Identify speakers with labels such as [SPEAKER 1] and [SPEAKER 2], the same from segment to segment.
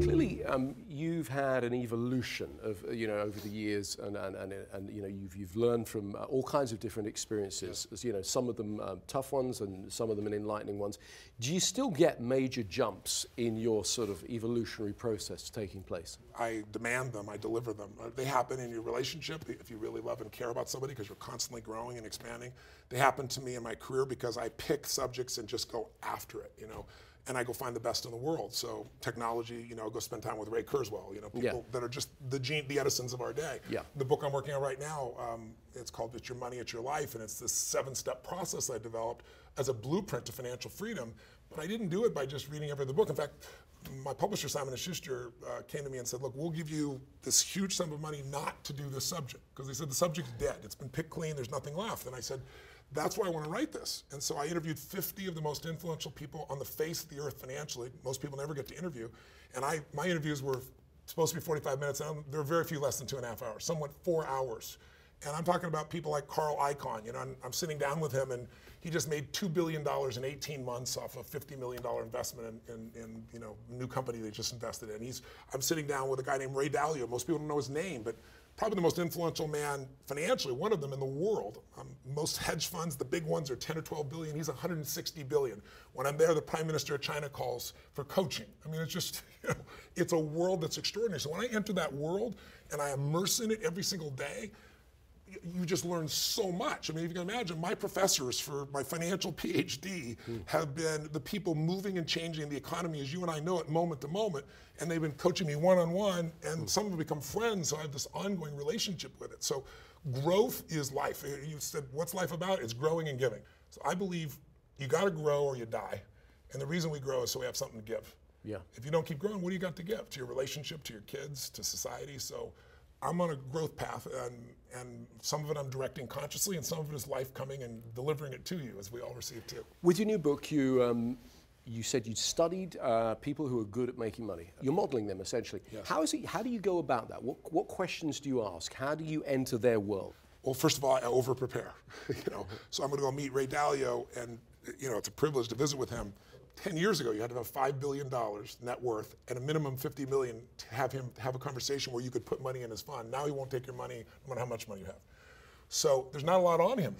[SPEAKER 1] Clearly, you've had an evolution of, over the years, and you've learned from all kinds of different experiences. As, some of them tough ones, and some of them enlightening ones. Do you still get major jumps in your sort of evolutionary process taking place?
[SPEAKER 2] I demand them, I deliver them. They happen in your relationship if you really love and care about somebody because you're constantly growing and expanding. They happen to me in my career because I pick subjects and just go after it, and I go find the best in the world. So technology, go spend time with Ray Kurzweil, people that are just the Edisons of our day.
[SPEAKER 1] Yeah.
[SPEAKER 2] The book I'm working on right now, it's called It's Your Money, It's Your Life, and it's this 7-step process I developed as a blueprint to financial freedom. But I didn't do it by just reading every other book. In fact, my publisher, Simon & Schuster, came to me and said, look, we'll give you this huge sum of money not to do this subject. Because they said the subject's dead. It's been picked clean. There's nothing left. And I said, that's why I want to write this. And so I interviewed 50 of the most influential people on the face of the earth financially. Most people never get to interview. And my interviews were supposed to be 45 minutes, and there were very few less than 2.5 hours. Some went 4 hours. And I'm talking about people like Carl Icahn. I'm sitting down with him, and he just made $2 billion in 18 months off a $50 million investment in a new company they just invested in. I'm sitting down with a guy named Ray Dalio. Most people don't know his name, but probably the most influential man financially, one of them in the world. Most hedge funds, the big ones, are 10 or 12 billion. He's 160 billion. When I'm there, the Prime Minister of China calls for coaching. I mean, it's just, it's a world that's extraordinary. So when I enter that world and I immerse in it every single day, you just learn so much. I mean, if you can imagine, my professors for my financial PhD have been the people moving and changing the economy as you and I know it moment to moment, and they've been coaching me one-on-one, and some have become friends, so I have this ongoing relationship with it. So growth is life. You said, what's life about? It's growing and giving. So I believe you gotta grow or you die, and the reason we grow is so we have something to give.
[SPEAKER 1] Yeah.
[SPEAKER 2] If you don't keep growing, what do you got to give? To your relationship, to your kids, to society? So I'm on a growth path, and some of it I'm directing consciously, and some of it is life coming and delivering it to you, as we all receive too.
[SPEAKER 1] With your new book, you said you'd studied people who are good at making money. You're modeling them, essentially.
[SPEAKER 2] Yes.
[SPEAKER 1] How do you go about that? What questions do you ask? How do you enter their world?
[SPEAKER 2] Well, first of all, I over-prepare. So I'm going to go meet Ray Dalio, and it's a privilege to visit with him. 10 years ago, you had to have $5 billion net worth and a minimum $50 million to have him have a conversation where you could put money in his fund. Now he won't take your money no matter how much money you have. So there's not a lot on him.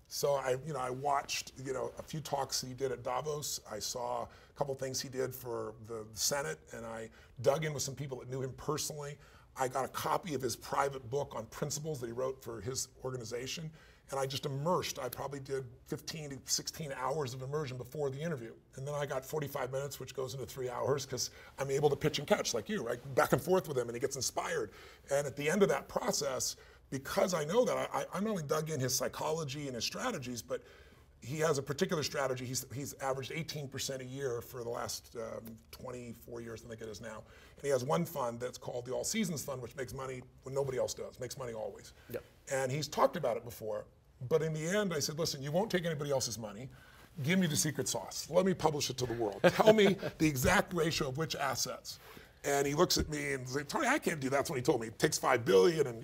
[SPEAKER 2] So I watched a few talks he did at Davos. I saw a couple things he did for the Senate, and I dug in with some people that knew him personally. I got a copy of his private book on principles that he wrote for his organization. And I just immersed. I probably did 15 to 16 hours of immersion before the interview. And then I got 45 minutes, which goes into 3 hours, because I'm able to pitch and catch like you, right? Back and forth with him, and he gets inspired. And at the end of that process, because I know that, I not only dug in his psychology and his strategies, but he has a particular strategy. He's averaged 18% a year for the last 24 years, I think it is now. And he has one fund that's called the All Seasons Fund, which makes money when nobody else does, makes money always.
[SPEAKER 1] Yep.
[SPEAKER 2] And he's talked about it before. But in the end, I said, listen, you won't take anybody else's money. Give me the secret sauce. Let me publish it to the world. Tell me the exact ratio of which assets. And he looks at me and says, Tony, I can't do that. That's what he told me. It takes $5 billion and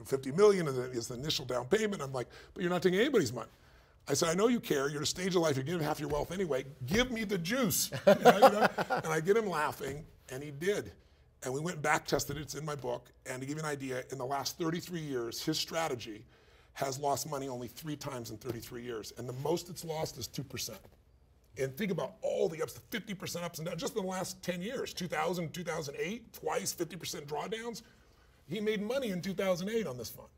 [SPEAKER 2] 50 million is the initial down payment. I'm like, but you're not taking anybody's money. I said, I know you care. You're at a stage of life. You're giving half your wealth anyway. Give me the juice. And I get him laughing, and he did. And we went and back tested it. It's in my book. And to give you an idea, in the last 33 years, his strategy has lost money only 3 times in 33 years. And the most it's lost is 2%. And think about all the ups, 50% ups and downs, just in the last 10 years, 2000, 2008, twice 50% drawdowns. He made money in 2008 on this fund.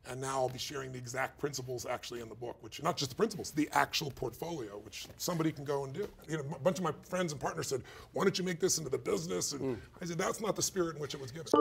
[SPEAKER 2] And now I'll be sharing the exact principles actually in the book, which not just the principles, the actual portfolio, which somebody can go and do. A bunch of my friends and partners said, why don't you make this into the business? And I said, that's not the spirit in which it was given.